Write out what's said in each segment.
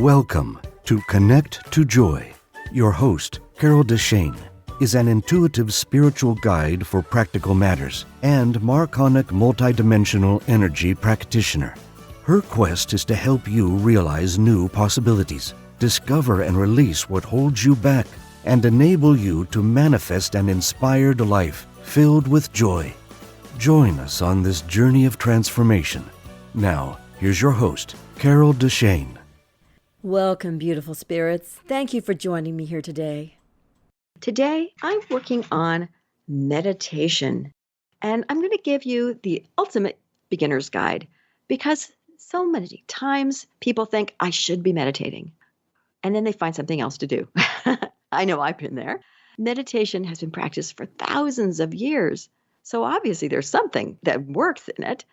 Welcome to Connect to Joy. Your host, Carol DeChaine, is an intuitive spiritual guide for practical matters and marconic multidimensional energy practitioner. Her quest is to help you realize new possibilities, discover and release what holds you back, and enable you to manifest an inspired life filled with joy. Join us on this journey of transformation. Now, here's your host, Carol DeChaine. Welcome, beautiful spirits. Thank you for joining me here today. Today, I'm working on meditation, and I'm going to give you the ultimate beginner's guide because so many times people think I should be meditating, and then they find something else to do. I know I've been there. Meditation has been practiced for thousands of years, so obviously there's something that works in it.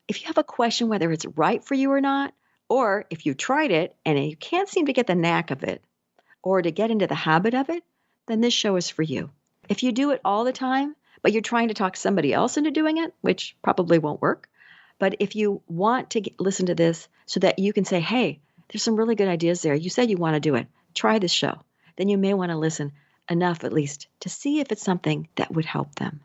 If you have a question whether it's right for you or not, or if you tried it and you can't seem to get the knack of it or to get into the habit of it, then this show is for you. If you do it all the time, but you're trying to talk somebody else into doing it, which probably won't work, but if you want to listen to this so that you can say, hey, there's some really good ideas there. You said you want to do it. Try this show. Then you may want to listen enough at least to see if it's something that would help them.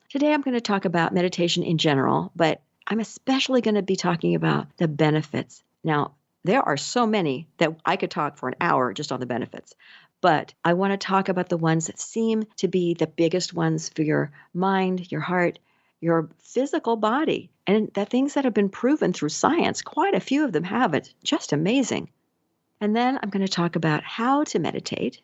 Today I'm going to talk about meditation in general, but I'm especially going to be talking about the benefits. Now, there are so many that I could talk for an hour just on the benefits, but I want to talk about the ones that seem to be the biggest ones for your mind, your heart, your physical body, and the things that have been proven through science. Quite a few of them have. It's just amazing. And then I'm going to talk about how to meditate.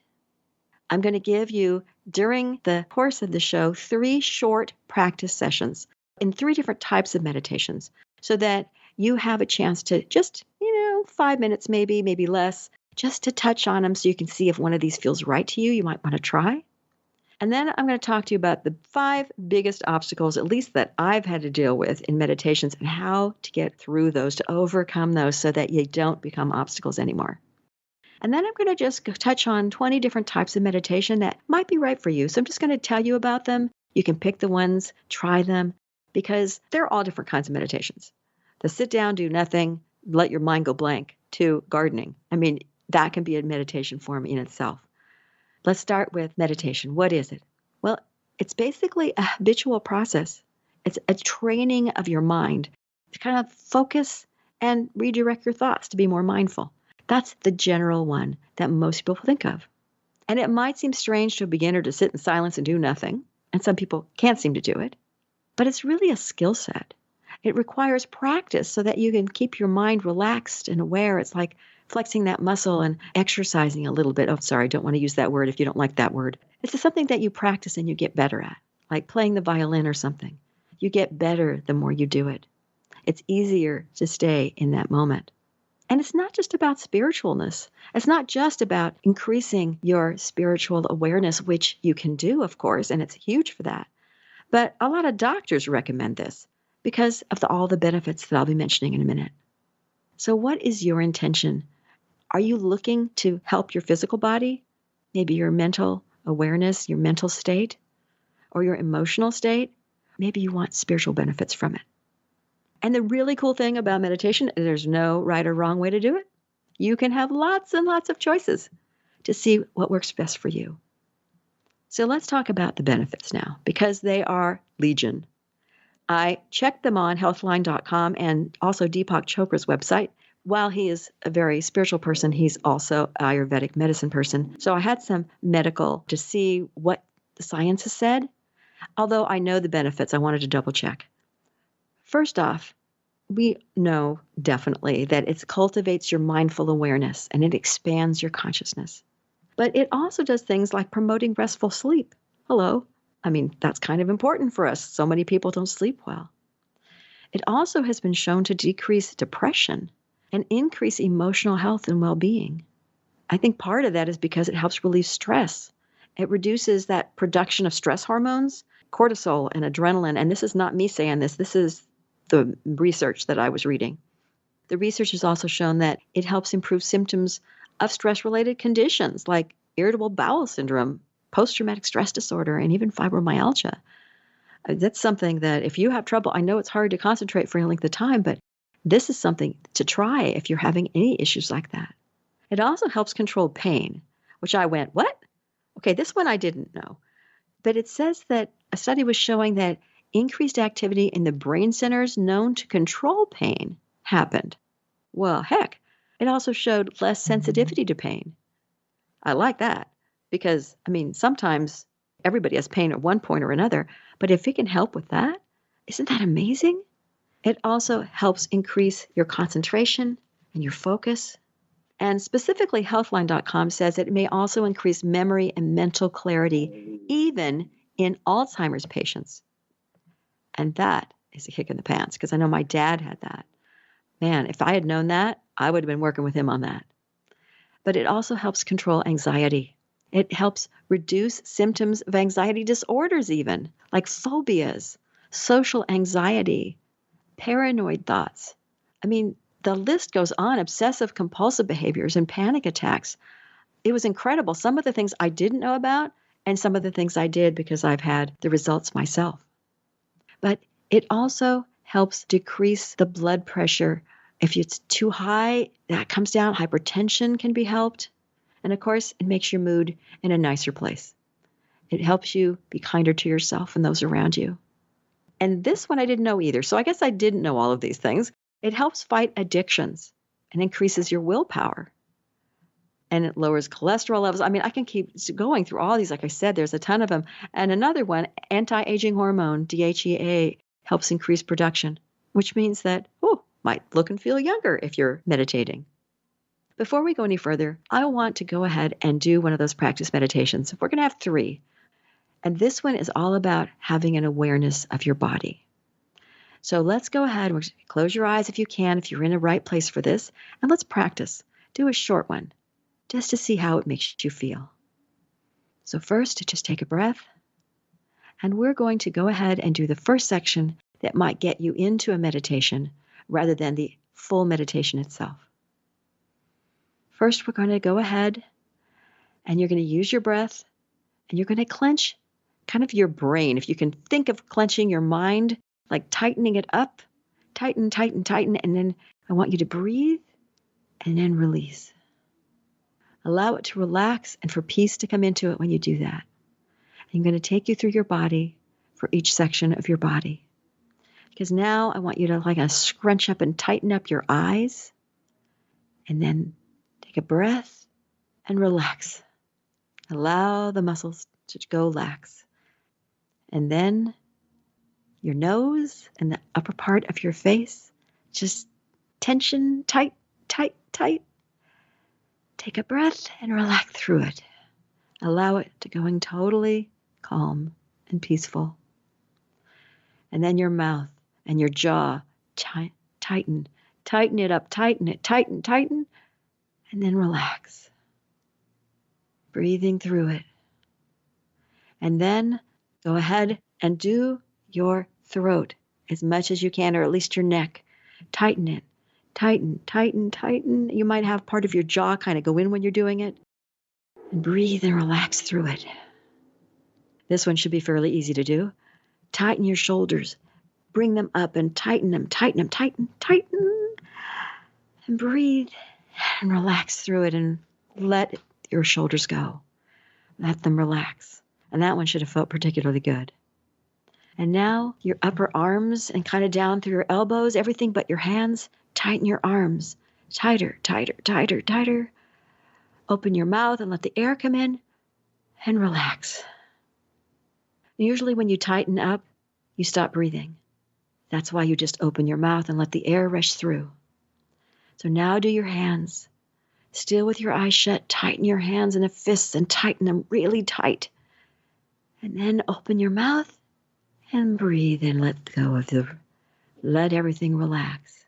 I'm going to give you, during the course of the show, 3 short practice sessions in 3 different types of meditations so that you have a chance to just, 5 minutes maybe less, just to touch on them so you can see if one of these feels right to you. You might want to try. And then I'm going to talk to you about the 5 biggest obstacles, at least that I've had to deal with in meditations, and how to get through those, to overcome those so that you don't become obstacles anymore. And then I'm going to just touch on 20 different types of meditation that might be right for you. So I'm just going to tell you about them. You can pick the ones, try them, because they're all different kinds of meditations. The sit down, do nothing, let your mind go blank, to gardening. I mean, that can be a meditation form in itself. Let's start with meditation. What is it? Well, it's basically a habitual process. It's a training of your mind to kind of focus and redirect your thoughts to be more mindful. That's the general one that most people think of. And it might seem strange to a beginner to sit in silence and do nothing, and some people can't seem to do it, but it's really a skill set. It requires practice so that you can keep your mind relaxed and aware. It's like flexing that muscle and exercising a little bit. Oh, sorry, I don't want to use that word if you don't like that word. It's just something that you practice and you get better at, like playing the violin or something. You get better the more you do it. It's easier to stay in that moment. And it's not just about spiritualness. It's not just about increasing your spiritual awareness, which you can do, of course, and it's huge for that. But a lot of doctors recommend this because of all the benefits that I'll be mentioning in a minute. So what is your intention? Are you looking to help your physical body? Maybe your mental awareness, your mental state, or your emotional state? Maybe you want spiritual benefits from it. And the really cool thing about meditation is there's no right or wrong way to do it. You can have lots and lots of choices to see what works best for you. So let's talk about the benefits now, because they are legion. I checked them on healthline.com and also Deepak Chopra's website. While he is a very spiritual person, he's also an Ayurvedic medicine person. So I had some medical to see what the science has said. Although I know the benefits, I wanted to double check. First off, we know definitely that it cultivates your mindful awareness and it expands your consciousness. But it also does things like promoting restful sleep. Hello. I mean, that's kind of important for us. So many people don't sleep well. It also has been shown to decrease depression and increase emotional health and well-being. I think part of that is because it helps relieve stress. It reduces that production of stress hormones, cortisol and adrenaline. And this is not me saying this. This is the research that I was reading. The research has also shown that it helps improve symptoms of stress-related conditions like irritable bowel syndrome, post-traumatic stress disorder, and even fibromyalgia. That's something that if you have trouble, I know it's hard to concentrate for any length of time, but this is something to try if you're having any issues like that. It also helps control pain, which I went, what? Okay, this one I didn't know. But it says that a study was showing that increased activity in the brain centers known to control pain happened. Well, heck, it also showed less sensitivity to pain. I like that because, sometimes everybody has pain at one point or another, but if it can help with that, isn't that amazing? It also helps increase your concentration and your focus. And specifically, Healthline.com says it may also increase memory and mental clarity, even in Alzheimer's patients. And that is a kick in the pants, because I know my dad had that. Man, if I had known that, I would have been working with him on that. But it also helps control anxiety. It helps reduce symptoms of anxiety disorders even, like phobias, social anxiety, paranoid thoughts. The list goes on, obsessive compulsive behaviors and panic attacks. It was incredible. Some of the things I didn't know about and some of the things I did because I've had the results myself. But it also helps decrease the blood pressure. If it's too high, that comes down. Hypertension can be helped. And of course, it makes your mood in a nicer place. It helps you be kinder to yourself and those around you. And this one I didn't know either. So I guess I didn't know all of these things. It helps fight addictions and increases your willpower. And it lowers cholesterol levels. I can keep going through all these. Like I said, there's a ton of them. And another one, anti-aging hormone, DHEA, helps increase production, which means that, might look and feel younger if you're meditating. Before we go any further, I want to go ahead and do one of those practice meditations. We're going to have 3. And this one is all about having an awareness of your body. So let's go ahead. Close your eyes if you can, if you're in the right place for this. And let's practice. Do a short one, just to see how it makes you feel. So first, just take a breath. And we're going to go ahead and do the first section that might get you into a meditation rather than the full meditation itself. First, we're going to go ahead and you're going to use your breath and you're going to clench kind of your brain. If you can think of clenching your mind, like tightening it up, tighten, tighten, tighten. And then I want you to breathe and then release. Allow it to relax and for peace to come into it when you do that. I'm going to take you through your body for each section of your body. Because now I want you to scrunch up and tighten up your eyes. And then take a breath and relax. Allow the muscles to go lax. And then your nose and the upper part of your face, just tension, tight, tight, tight. Take a breath and relax through it. Allow it to going totally calm and peaceful. And then your mouth and your jaw, tighten. Tighten it up, tighten it, tighten, tighten. And then relax. Breathing through it. And then go ahead and do your throat as much as you can, or at least your neck. Tighten it. Tighten, tighten, tighten. You might have part of your jaw kind of go in when you're doing it. And breathe and relax through it. This one should be fairly easy to do. Tighten your shoulders. Bring them up and tighten them, tighten, tighten. And breathe and relax through it and let your shoulders go. Let them relax. And that one should have felt particularly good. And now your upper arms and kind of down through your elbows, everything but your hands, tighten your arms. Tighter, tighter, tighter, tighter. Open your mouth and let the air come in and relax. Usually when you tighten up, you stop breathing. That's why you just open your mouth and let the air rush through. So now do your hands. Still with your eyes shut, tighten your hands in a fist and tighten them really tight. And then open your mouth and breathe and let everything relax.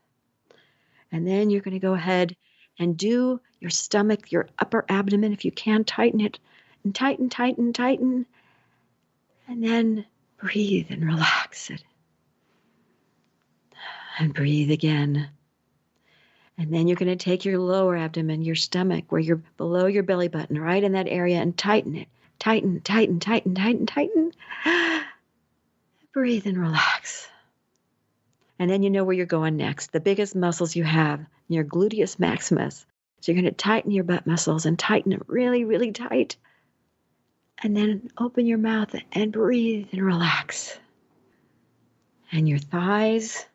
And then you're going to go ahead and do your stomach, your upper abdomen, if you can, tighten it. And tighten, tighten, tighten. And then breathe and relax it. And breathe again. And then you're going to take your lower abdomen, your stomach, where you're below your belly button, right in that area, and tighten it. Tighten, tighten, tighten, tighten, tighten. Breathe and relax. And then you know where you're going next. The biggest muscles you have, your gluteus maximus. So you're going to tighten your butt muscles and tighten it really, really tight. And then open your mouth and breathe and relax. And your thighs,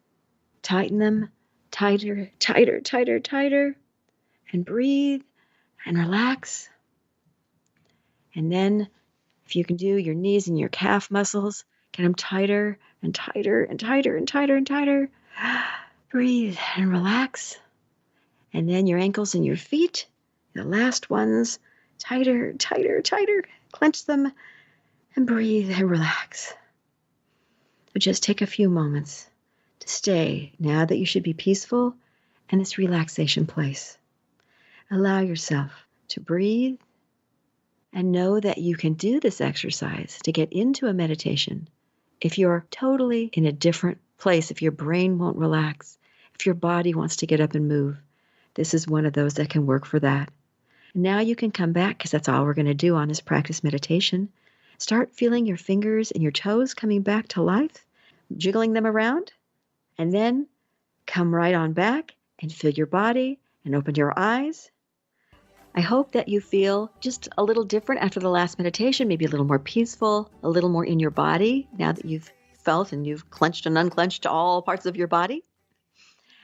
tighten them tighter, tighter, tighter, tighter. And breathe and relax. And then if you can do your knees and your calf muscles, get them tighter and tighter and tighter and tighter and tighter. Breathe and relax. And then your ankles and your feet, the last ones, tighter, tighter, tighter. Clench them and breathe and relax. So just take a few moments to stay now that you should be peaceful in this relaxation place. Allow yourself to breathe and know that you can do this exercise to get into a meditation if you're totally in a different place, if your brain won't relax, if your body wants to get up and move. This is one of those that can work for that. Now you can come back, because that's all we're going to do on this practice meditation. Start feeling your fingers and your toes coming back to life, jiggling them around, and then come right on back and feel your body and open your eyes. I hope that you feel just a little different after the last meditation, maybe a little more peaceful, a little more in your body now that you've felt and you've clenched and unclenched all parts of your body.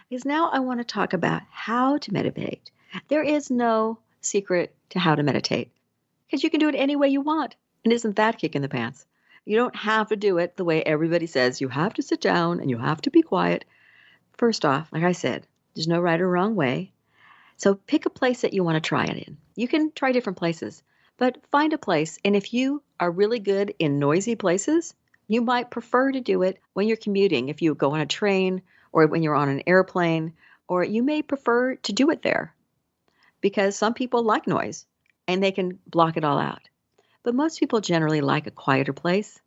Because now I want to talk about how to meditate. There is no secret to how to meditate, because you can do it any way you want. And isn't that kicking the pants? You don't have to do it the way everybody says. You have to sit down and you have to be quiet. First off, like I said, there's no right or wrong way. So pick a place that you want to try it in. You can try different places, but find a place. And if you are really good in noisy places, you might prefer to do it when you're commuting, if you go on a train or when you're on an airplane, or you may prefer to do it there because some people like noise and they can block it all out. But most people generally like a quieter place,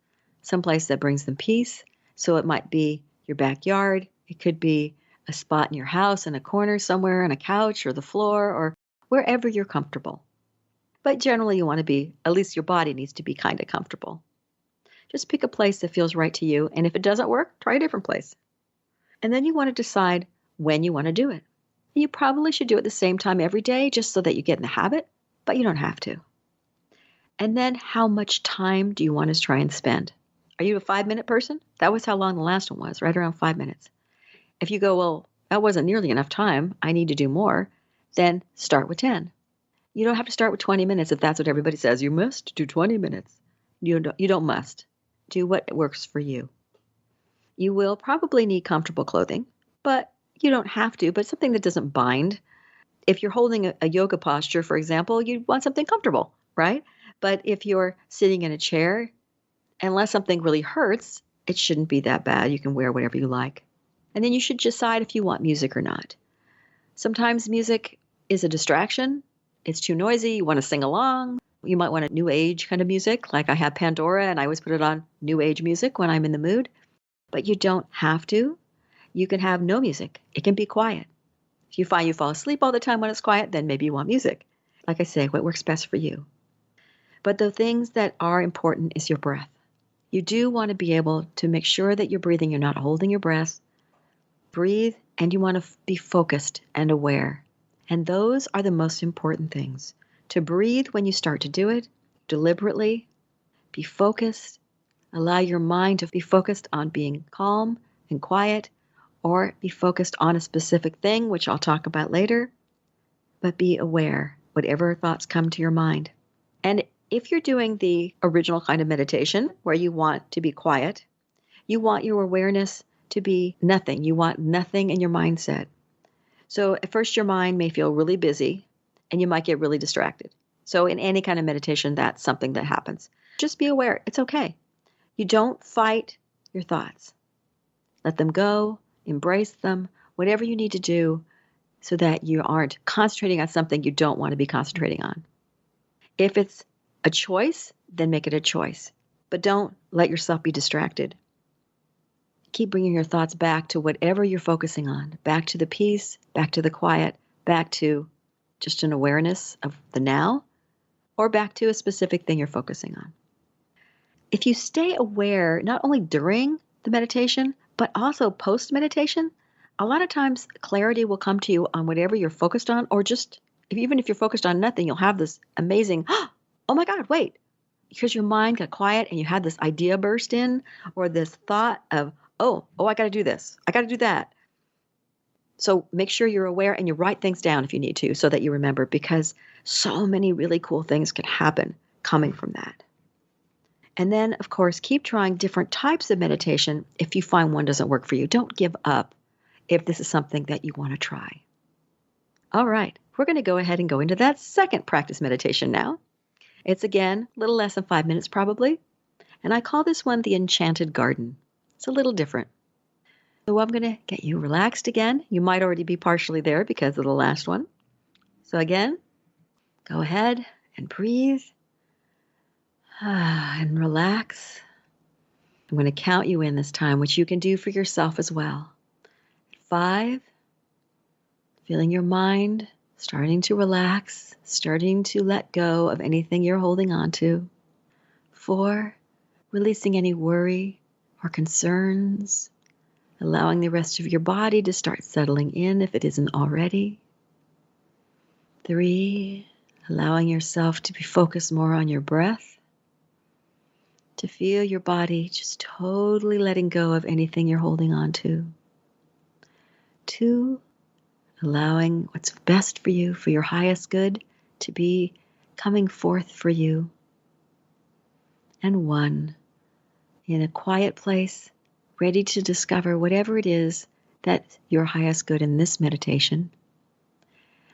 some place that brings them peace. So it might be your backyard. It could be a spot in your house, in a corner somewhere, on a couch or the floor, or wherever you're comfortable. But generally you want to be, at least your body needs to be kind of comfortable. Just pick a place that feels right to you, and if it doesn't work, try a different place. And then you want to decide when you want to do it. And you probably should do it the same time every day just so that you get in the habit, but you don't have to. And then how much time do you want to try and spend? Are you a 5-minute person? That was how long the last one was, right around 5 minutes. If you go, well, that wasn't nearly enough time, I need to do more, then start with 10. You don't have to start with 20 minutes if that's what everybody says. You must do 20 minutes. You don't must. Do what works for you. You will probably need comfortable clothing, but you don't have to, but something that doesn't bind. If you're holding a yoga posture, for example, you want something comfortable, right? But if you're sitting in a chair, unless something really hurts, it shouldn't be that bad. You can wear whatever you like. And then you should decide if you want music or not. Sometimes music is a distraction. It's too noisy. You want to sing along. You might want a new age kind of music, like I have Pandora and I always put it on new age music when I'm in the mood. But you don't have to. You can have no music. It can be quiet. If you find you fall asleep all the time when it's quiet, then maybe you want music. Like I say, what works best for you. But the things that are important is your breath. You do want to be able to make sure that you're breathing. You're not holding your breath. Breathe, and you want to be focused and aware. And those are the most important things. To breathe when you start to do it, deliberately, be focused, allow your mind to be focused on being calm and quiet, or be focused on a specific thing, which I'll talk about later, but be aware, whatever thoughts come to your mind. And if you're doing the original kind of meditation, where you want to be quiet, you want your awareness to be nothing. You want nothing in your mindset. So at first your mind may feel really busy and you might get really distracted. So in any kind of meditation, that's something that happens. Just be aware. It's okay. You don't fight your thoughts. Let them go, embrace them, whatever you need to do so that you aren't concentrating on something you don't want to be concentrating on. If it's a choice, then make it a choice. But don't let yourself be distracted. Keep bringing your thoughts back to whatever you're focusing on, back to the peace, back to the quiet, back to just an awareness of the now, or back to a specific thing you're focusing on. If you stay aware, not only during the meditation, But also post meditation, a lot of times clarity will come to you on whatever you're focused on, or just even if you're focused on nothing, you'll have this amazing, oh my God, wait, because your mind got quiet and you had this idea burst in, or this thought of, oh, I got to do this. I got to do that. So make sure you're aware and you write things down if you need to so that you remember, because so many really cool things can happen coming from that. And then, of course, keep trying different types of meditation. If you find one doesn't work for you, don't give up if this is something that you want to try. All right, we're going to go ahead and go into that second practice meditation now. It's, again, a little less than 5 minutes probably. And I call this one the Enchanted Garden. It's a little different. So I'm going to get you relaxed again. You might already be partially there because of the last one. So again, go ahead and breathe and relax. I'm going to count you in this time, which you can do for yourself as well. 5, feeling your mind starting to relax, starting to let go of anything you're holding on to. 4, releasing any worry or concerns, allowing the rest of your body to start settling in if it isn't already. 3, allowing yourself to be focused more on your breath, to feel your body just totally letting go of anything you're holding on to. 2, allowing what's best for you, for your highest good, to be coming forth for you. And 1, in a quiet place, ready to discover whatever it is that's your highest good in this meditation.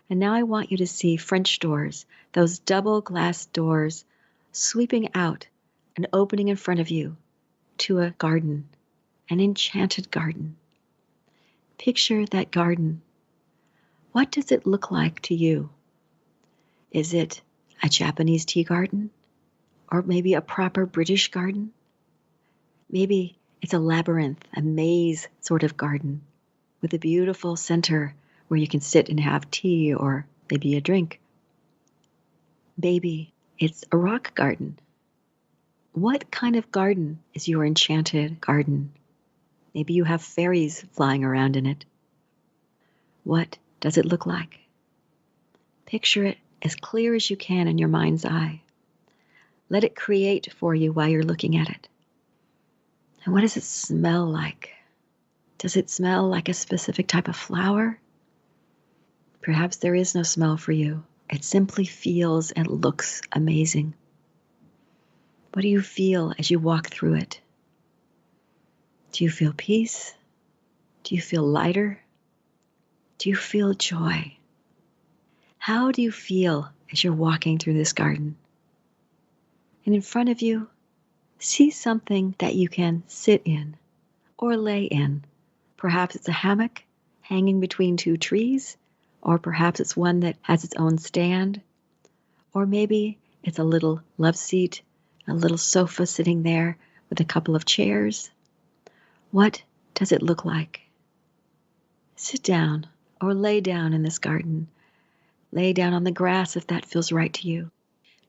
And now I want you to see French doors, those double glass doors sweeping out and opening in front of you to a garden, an enchanted garden. Picture that garden. What does it look like to you? Is it a Japanese tea garden? Or maybe a proper British garden? Maybe it's a labyrinth, a maze sort of garden with a beautiful center where you can sit and have tea or maybe a drink. Maybe it's a rock garden. What kind of garden is your enchanted garden? Maybe you have fairies flying around in it. What does it look like? Picture it as clear as you can in your mind's eye. Let it create for you while you're looking at it. And what does it smell like? Does it smell like a specific type of flower? Perhaps there is no smell for you. It simply feels and looks amazing. What do you feel as you walk through it? Do you feel peace? Do you feel lighter? Do you feel joy? How do you feel as you're walking through this garden? And in front of you, see something that you can sit in or lay in. Perhaps it's a hammock hanging between 2 trees, or perhaps it's one that has its own stand, or maybe it's a little love seat, a little sofa sitting there with a couple of chairs. What does it look like? Sit down or lay down in this garden. Lay down on the grass if that feels right to you.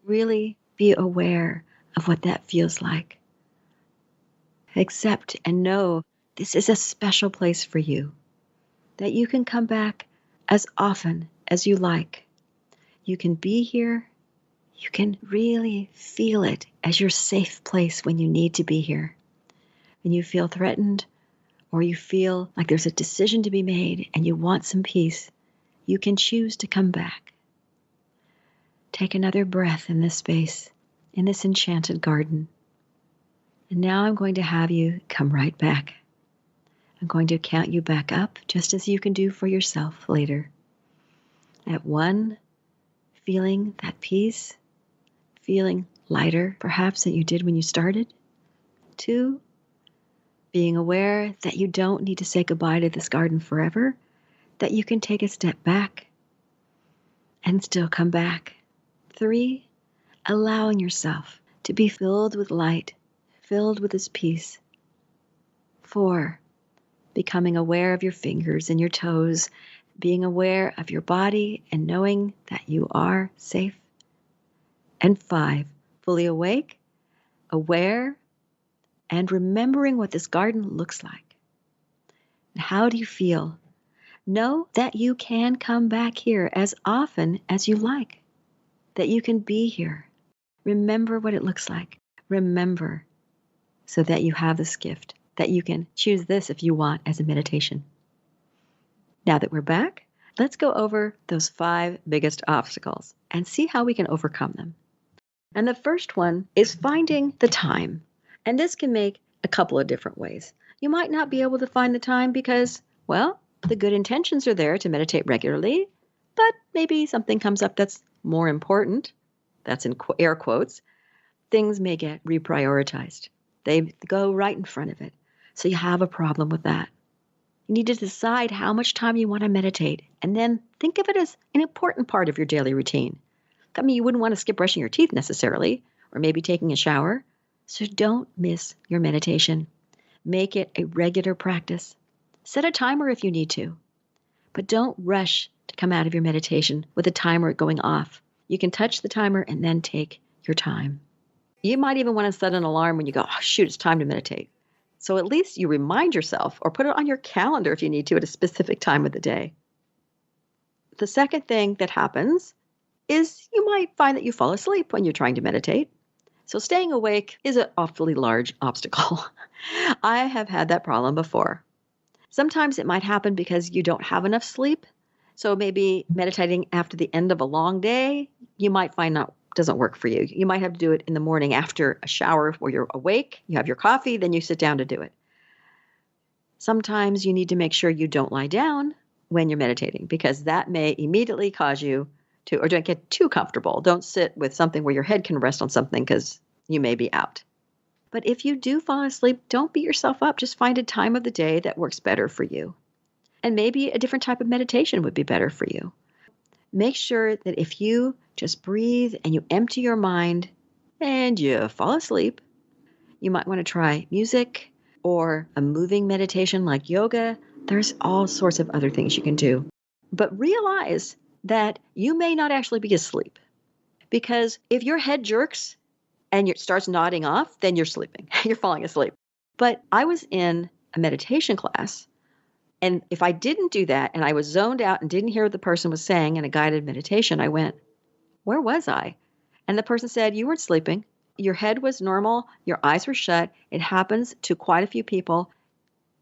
Really be aware of what that feels like. Accept and know this is a special place for you, that you can come back as often as you like. You can be here. You can really feel it as your safe place when you need to be here. When you feel threatened, or you feel like there's a decision to be made and you want some peace, you can choose to come back. Take another breath in this space, in this enchanted garden. And now I'm going to have you come right back. I'm going to count you back up, just as you can do for yourself later. At 1, feeling that peace, feeling lighter perhaps than you did when you started. 2, being aware that you don't need to say goodbye to this garden forever, that you can take a step back and still come back. 3, allowing yourself to be filled with light, filled with this peace. 4, becoming aware of your fingers and your toes, being aware of your body and knowing that you are safe. And 5, fully awake, aware, and remembering what this garden looks like. How do you feel? Know that you can come back here as often as you like, that you can be here. Remember what it looks like. Remember so that you have this gift, that you can choose this if you want as a meditation. Now that we're back, let's go over those 5 biggest obstacles and see how we can overcome them. And the first one is finding the time. And this can make a couple of different ways. You might not be able to find the time because, well, the good intentions are there to meditate regularly, but maybe something comes up that's more important. That's in air quotes. Things may get reprioritized. They go right in front of it. So you have a problem with that. You need to decide how much time you want to meditate, and then think of it as an important part of your daily routine. I mean, you wouldn't want to skip brushing your teeth necessarily, or maybe taking a shower. So don't miss your meditation. Make it a regular practice. Set a timer if you need to. But don't rush to come out of your meditation with the timer going off. You can touch the timer and then take your time. You might even want to set an alarm when you go, oh, shoot, it's time to meditate. So at least you remind yourself or put it on your calendar if you need to at a specific time of the day. The second thing that happens is you might find that you fall asleep when you're trying to meditate. So staying awake is an awfully large obstacle. I have had that problem before. Sometimes it might happen because you don't have enough sleep. So maybe meditating after the end of a long day, you might find that doesn't work for you. You might have to do it in the morning after a shower where you're awake, you have your coffee, then you sit down to do it. Sometimes you need to make sure you don't lie down when you're meditating because that may immediately cause you to, or don't get too comfortable. Don't sit with something where your head can rest on something because you may be out. But if you do fall asleep, don't beat yourself up. Just find a time of the day that works better for you. And maybe a different type of meditation would be better for you. Make sure that if you just breathe and you empty your mind and you fall asleep, you might want to try music or a moving meditation like yoga. There's all sorts of other things you can do. But realize that you may not actually be asleep. Because if your head jerks and it starts nodding off, then you're sleeping. You're falling asleep. But I was in a meditation class, and if I didn't do that and I was zoned out and didn't hear what the person was saying in a guided meditation, I went, where was I? And the person said, you weren't sleeping. Your head was normal. Your eyes were shut. It happens to quite a few people.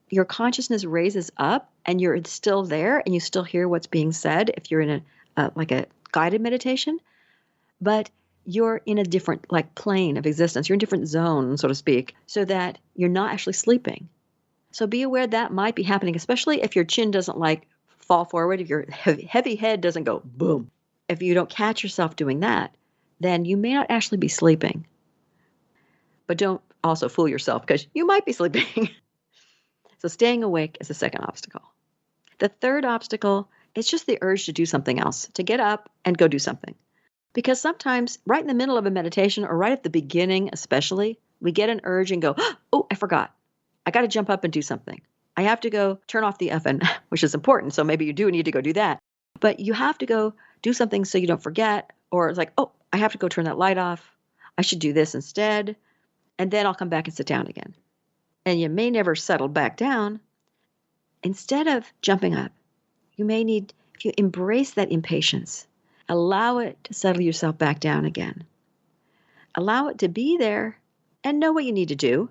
Your consciousness raises up and you're still there and you still hear what's being said if you're in a guided meditation. But you're in a different plane of existence. You're in a different zone, so to speak, so that you're not actually sleeping. So be aware that might be happening, especially if your chin doesn't fall forward, if your heavy head doesn't go boom. If you don't catch yourself doing that, then you may not actually be sleeping. But don't also fool yourself because you might be sleeping. So staying awake is the second obstacle. The third obstacle is just the urge to do something else, to get up and go do something. Because sometimes right in the middle of a meditation or right at the beginning especially, we get an urge and go, oh, I forgot. I got to jump up and do something. I have to go turn off the oven, which is important. So maybe you do need to go do that. But you have to go do something so you don't forget. Or it's like, oh, I have to go turn that light off. I should do this instead. And then I'll come back and sit down again. And you may never settle back down. Instead of jumping up, you may need, if you embrace that impatience, allow it to settle yourself back down again. Allow it to be there and know what you need to do.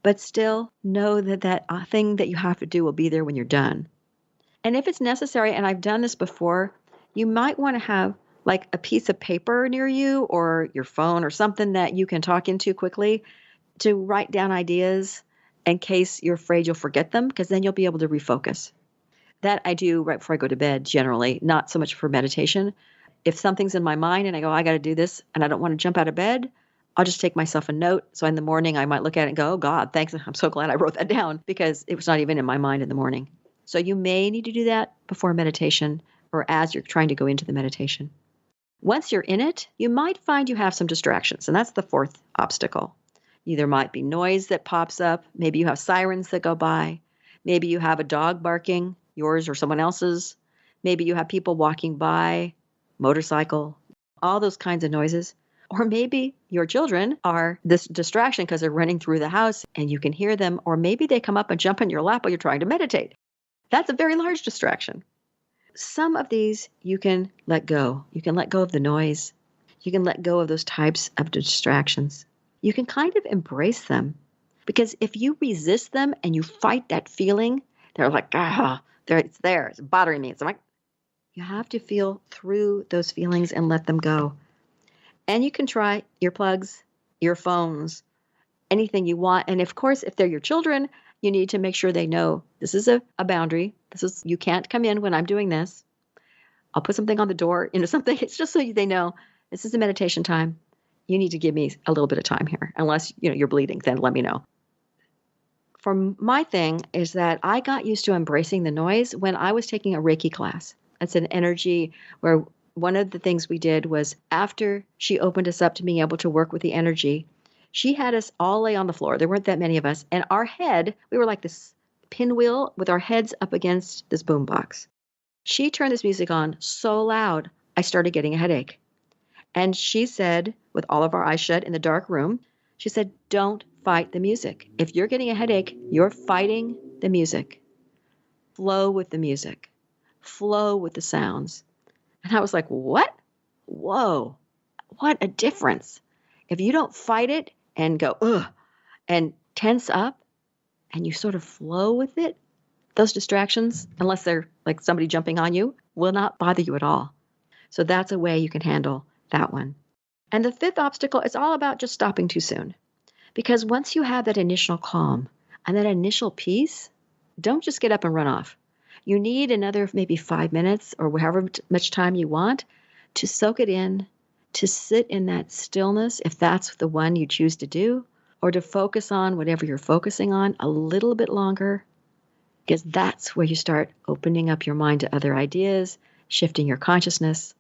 But still know that thing that you have to do will be there when you're done. And if it's necessary, and I've done this before, you might want to have a piece of paper near you or your phone or something that you can talk into quickly to write down ideas in case you're afraid you'll forget them, because then you'll be able to refocus. That I do right before I go to bed, generally, not so much for meditation. If something's in my mind and I go, I got to do this, and I don't want to jump out of bed, I'll just take myself a note. So in the morning, I might look at it and go, oh, God, thanks. I'm so glad I wrote that down because it was not even in my mind in the morning. So you may need to do that before meditation or as you're trying to go into the meditation. Once you're in it, you might find you have some distractions. And that's the fourth obstacle. There might be noise that pops up. Maybe you have sirens that go by. Maybe you have a dog barking, yours or someone else's. Maybe you have people walking by, motorcycle, all those kinds of noises. Or maybe your children are this distraction because they're running through the house and you can hear them. Or maybe they come up and jump in your lap while you're trying to meditate. That's a very large distraction. Some of these you can let go. You can let go of the noise. You can let go of those types of distractions. You can kind of embrace them. Because if you resist them and you fight that feeling, they're like, it's there. It's bothering me. It's like, you have to feel through those feelings and let them go. And you can try earplugs, earphones, anything you want. And of course, if they're your children, you need to make sure they know this is a boundary. You can't come in when I'm doing this. I'll put something on the door, something. It's just so they know this is a meditation time. You need to give me a little bit of time here. Unless, you're bleeding, then let me know. For my thing is that I got used to embracing the noise when I was taking a Reiki class. It's an energy where one of the things we did was after she opened us up to being able to work with the energy, she had us all lay on the floor. There weren't that many of us. And our head, we were like this pinwheel with our heads up against this boombox. She turned this music on so loud, I started getting a headache. And she said, with all of our eyes shut in the dark room, she said, don't fight the music. If you're getting a headache, you're fighting the music. Flow with the music. Flow with the sounds. And I was like, what? Whoa, what a difference. If you don't fight it and go, ugh, and tense up, and you sort of flow with it, those distractions, unless they're like somebody jumping on you, will not bother you at all. So that's a way you can handle that one. And the fifth obstacle is all about just stopping too soon. Because once you have that initial calm and that initial peace, don't just get up and run off. You need another maybe 5 minutes or however much time you want to soak it in, to sit in that stillness, if that's the one you choose to do, or to focus on whatever you're focusing on a little bit longer, because that's where you start opening up your mind to other ideas, shifting your consciousness,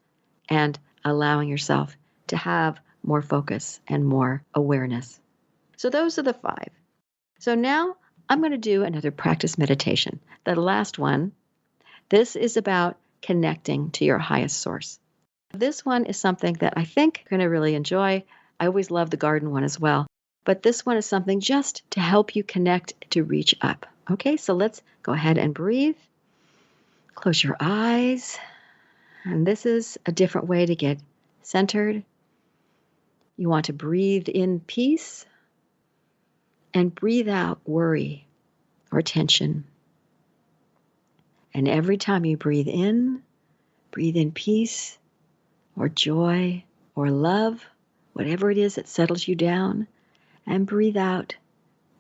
and allowing yourself to have more focus and more awareness. So those are the 5. So now I'm going to do another practice meditation. The last one, this is about connecting to your highest source. This one is something that I think you're going to really enjoy. I always love the garden one as well. But this one is something just to help you connect to reach up. Okay, so let's go ahead and breathe. Close your eyes. And this is a different way to get centered. You want to breathe in peace and breathe out worry or tension. And every time you breathe in peace or joy or love, whatever it is that settles you down, and breathe out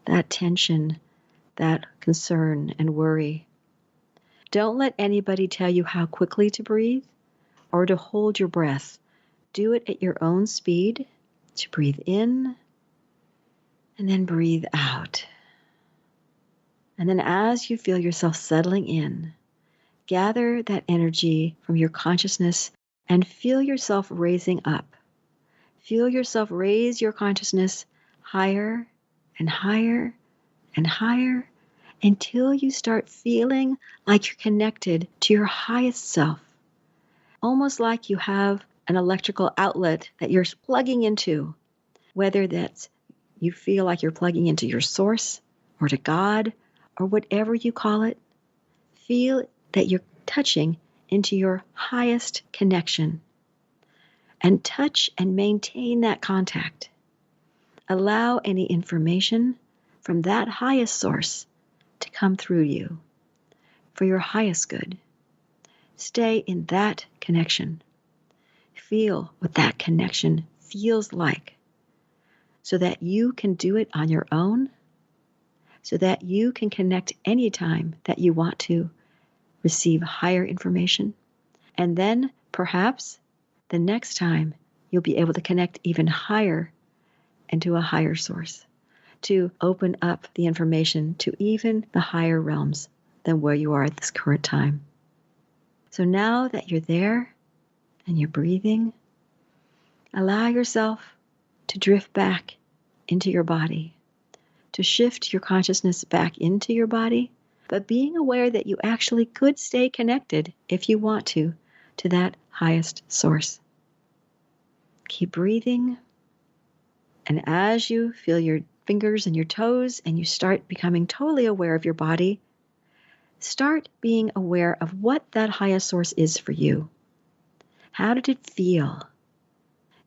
that tension, that concern and worry. Don't let anybody tell you how quickly to breathe or to hold your breath. Do it at your own speed, to breathe in and then breathe out. And then as you feel yourself settling in, gather that energy from your consciousness and feel yourself raising up. Feel yourself raise your consciousness higher and higher and higher until you start feeling like you're connected to your highest self. Almost like you have an electrical outlet that you're plugging into, whether that's you feel like you're plugging into your source or to God or whatever you call it. Feel that you're touching into your highest connection. And touch and maintain that contact. Allow any information from that highest source to come through you for your highest good. Stay in that connection. Feel what that connection feels like so that you can do it on your own, so that you can connect anytime that you want to receive higher information. And then perhaps the next time you'll be able to connect even higher and to a higher source, to open up the information to even the higher realms than where you are at this current time. So now that you're there and you're breathing, allow yourself to drift back into your body, to shift your consciousness back into your body, but being aware that you actually could stay connected if you want to that highest source. Keep breathing. And as you feel your fingers and your toes and you start becoming totally aware of your body, start being aware of what that highest source is for you. How did it feel?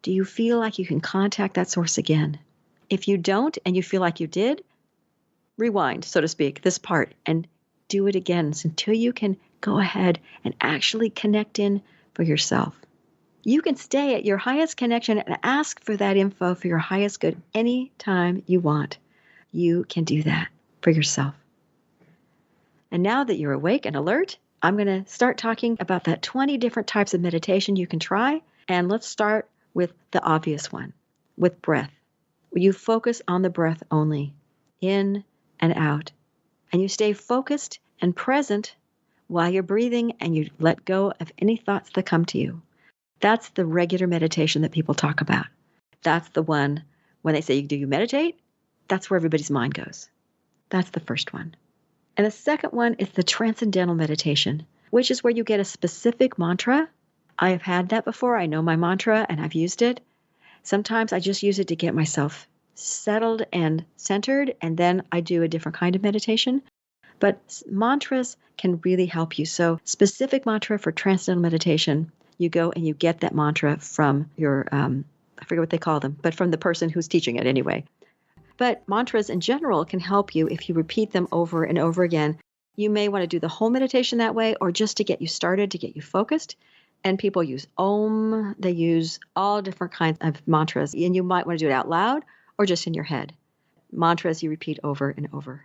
Do you feel like you can contact that source again? If you don't and you feel like you did, rewind, so to speak, this part and do it again until you can go ahead and actually connect in for yourself. You can stay at your highest connection and ask for that info for your highest good anytime you want. You can do that for yourself. And now that you're awake and alert, I'm going to start talking about that 20 different types of meditation you can try. And let's start with the obvious one, with breath. You focus on the breath only, in and out. And you stay focused and present while you're breathing, and you let go of any thoughts that come to you. That's the regular meditation that people talk about. That's the one, when they say, do you meditate? That's where everybody's mind goes. That's the first one. And the second one is the transcendental meditation, which is where you get a specific mantra. I have had that before. I know my mantra and I've used it. Sometimes I just use it to get myself settled and centered, and then I do a different kind of meditation. But mantras can really help you. So specific mantra for transcendental meditation, you go and you get that mantra from your, I forget what they call them, but from the person who's teaching it anyway. But mantras in general can help you if you repeat them over and over again. You may want to do the whole meditation that way, or just to get you started, to get you focused. And people use Om, they use all different kinds of mantras. And you might want to do it out loud or just in your head. Mantras you repeat over and over.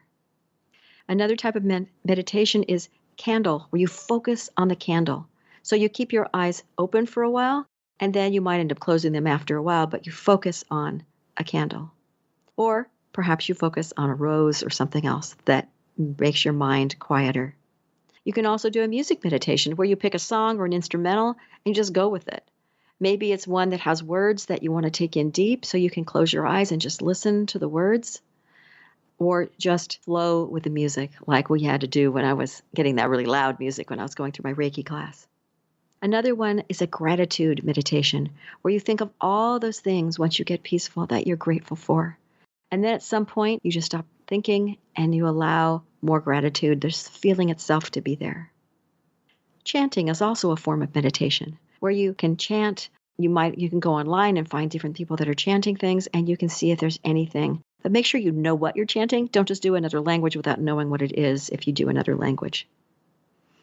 Another type of meditation is candle, where you focus on the candle. So you keep your eyes open for a while, and then you might end up closing them after a while, but you focus on a candle. Or perhaps you focus on a rose or something else that makes your mind quieter. You can also do a music meditation where you pick a song or an instrumental and you just go with it. Maybe it's one that has words that you want to take in deep, so you can close your eyes and just listen to the words. Or just flow with the music like we had to do when I was getting that really loud music when I was going through my Reiki class. Another one is a gratitude meditation, where you think of all those things once you get peaceful that you're grateful for. And then at some point, you just stop thinking and you allow more gratitude. There's the feeling itself to be there. Chanting is also a form of meditation, where you can chant. You can go online and find different people that are chanting things, and you can see if there's anything. But make sure you know what you're chanting. Don't just do another language without knowing what it is if you do another language.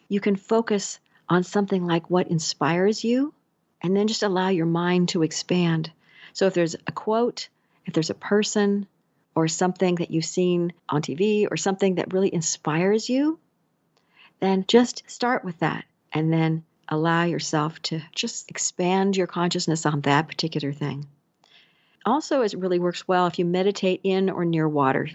You can focus on something like what inspires you, and then just allow your mind to expand. So if there's a quote, if there's a person, or something that you've seen on TV, or something that really inspires you, then just start with that, and then allow yourself to just expand your consciousness on that particular thing. Also, it really works well if you meditate in or near water.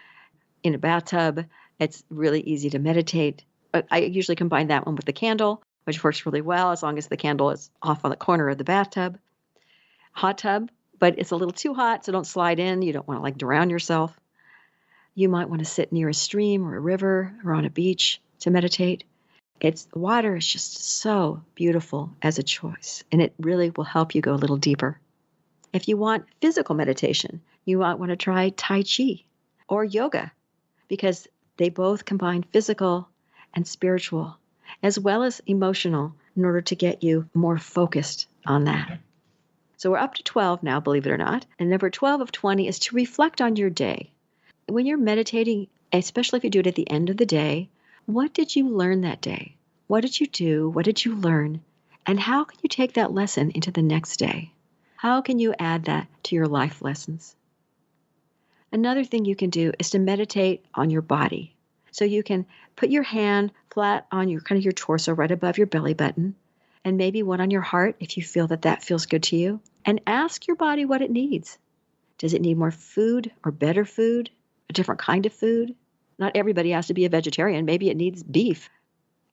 In a bathtub, it's really easy to meditate. I usually combine that one with the candle, which works really well as long as the candle is off on the corner of the bathtub. Hot tub, but it's a little too hot, so don't slide in. You don't want to drown yourself. You might want to sit near a stream or a river or on a beach to meditate. Water is just so beautiful as a choice, and it really will help you go a little deeper. If you want physical meditation, you might want to try Tai Chi or yoga, because they both combine physical and spiritual, as well as emotional, in order to get you more focused on that. So we're up to 12 now, believe it or not. And number 12 of 20 is to reflect on your day. When you're meditating, especially if you do it at the end of the day, what did you learn that day? What did you do? What did you learn? And how can you take that lesson into the next day? How can you add that to your life lessons? Another thing you can do is to meditate on your body. So you can put your hand flat on your torso right above your belly button, and maybe one on your heart if you feel that feels good to you, and ask your body what it needs. Does it need more food or better food? A different kind of food? Not everybody has to be a vegetarian. Maybe it needs beef.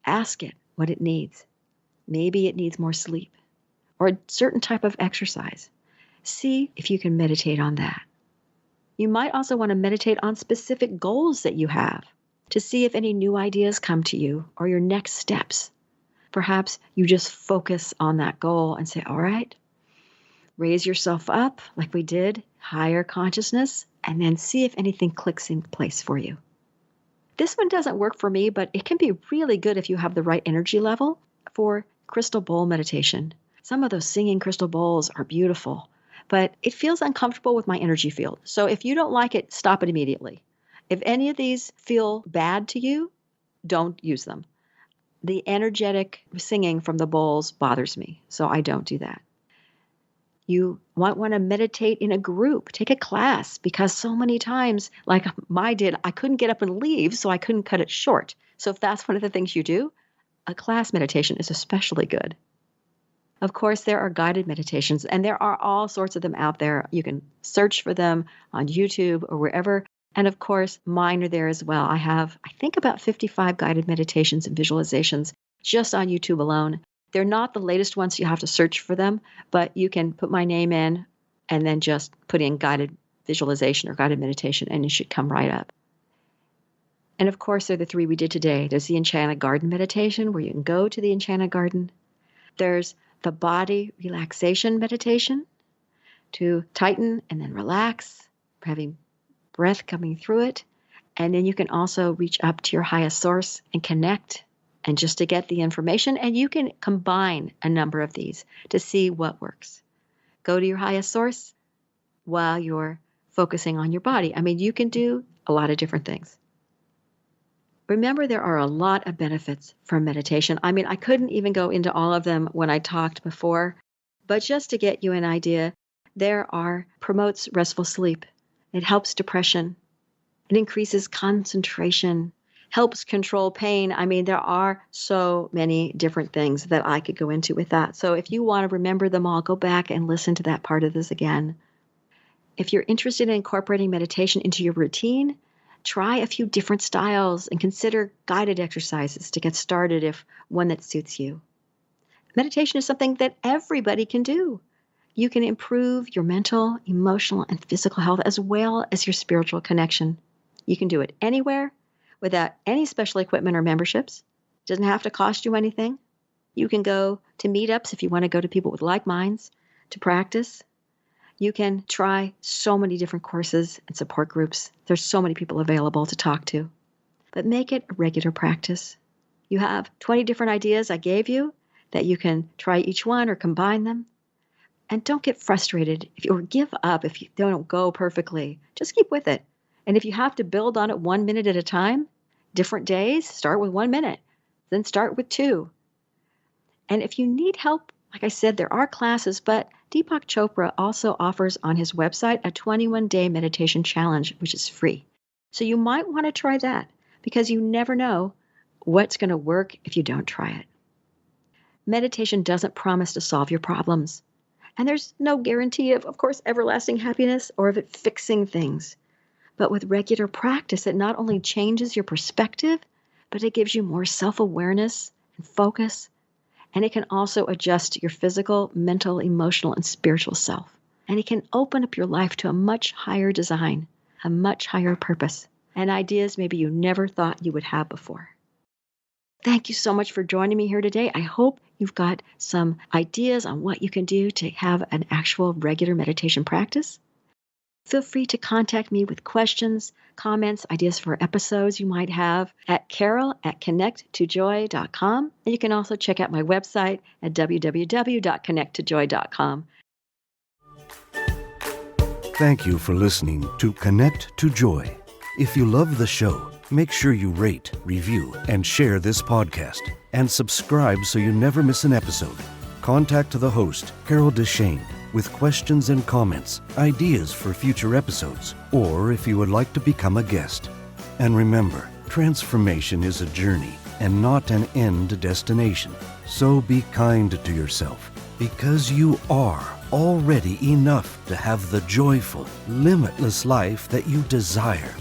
Ask it what it needs. Maybe it needs more sleep or a certain type of exercise. See if you can meditate on that. You might also want to meditate on specific goals that you have to see if any new ideas come to you or your next steps. Perhaps you just focus on that goal and say, all right, raise yourself up like we did, higher consciousness, and then see if anything clicks in place for you. This one doesn't work for me, but it can be really good if you have the right energy level for crystal bowl meditation. Some of those singing crystal bowls are beautiful, but it feels uncomfortable with my energy field. So if you don't like it, stop it immediately. If any of these feel bad to you, don't use them. The energetic singing from the bowls bothers me, so I don't do that. You might want to meditate in a group, take a class, because so many times, like I did, I couldn't get up and leave, so I couldn't cut it short. So if that's one of the things you do, a class meditation is especially good. Of course, there are guided meditations, and there are all sorts of them out there. You can search for them on YouTube or wherever. And of course, mine are there as well. I have, I think, about 55 guided meditations and visualizations just on YouTube alone. They're not the latest ones, so you have to search for them, but you can put my name in and then just put in guided visualization or guided meditation, and it should come right up. And of course, there are the three we did today. There's the Enchanted Garden meditation, where you can go to the Enchanted Garden. There's the body relaxation meditation to tighten and then relax, having breath coming through it. And then you can also reach up to your highest source and connect, and just to get the information. And you can combine a number of these to see what works. Go to your highest source while you're focusing on your body. I mean, you can do a lot of different things. Remember, there are a lot of benefits from meditation. I mean, I couldn't even go into all of them when I talked before, but just to get you an idea, promotes restful sleep. It helps depression. It increases concentration, helps control pain. I mean, there are so many different things that I could go into with that. So if you want to remember them all, go back and listen to that part of this again. If you're interested in incorporating meditation into your routine, try a few different styles and consider guided exercises to get started if one that suits you. Meditation is something that everybody can do. You can improve your mental, emotional, and physical health as well as your spiritual connection. You can do it anywhere without any special equipment or memberships. It doesn't have to cost you anything. You can go to meetups if you want to go to people with like minds to practice. You can try so many different courses and support groups. There's so many people available to talk to. But make it a regular practice. You have 20 different ideas I gave you that you can try each one or combine them. And don't get frustrated or give up if you don't go perfectly. Just keep with it. And if you have to build on it 1 minute at a time, different days, start with 1 minute, then start with 2. And if you need help, like I said, there are classes, but Deepak Chopra also offers on his website a 21-day meditation challenge, which is free. So you might want to try that, because you never know what's going to work if you don't try it. Meditation doesn't promise to solve your problems. And there's no guarantee of course, everlasting happiness or of it fixing things. But with regular practice, it not only changes your perspective, but it gives you more self-awareness and focus. And it can also adjust your physical, mental, emotional, and spiritual self. And it can open up your life to a much higher design, a much higher purpose, and ideas maybe you never thought you would have before. Thank you so much for joining me here today. I hope you've got some ideas on what you can do to have an actual regular meditation practice. Feel free to contact me with questions, comments, ideas for episodes you might have at carol@connecttojoy.com. And you can also check out my website at www.connecttojoy.com. Thank you for listening to Connect to Joy. If you love the show, make sure you rate, review, and share this podcast. And subscribe so you never miss an episode. Contact the host, Carol DeChaine, with questions and comments, ideas for future episodes, or if you would like to become a guest. And remember, transformation is a journey and not an end destination. So be kind to yourself, because you are already enough to have the joyful, limitless life that you desire.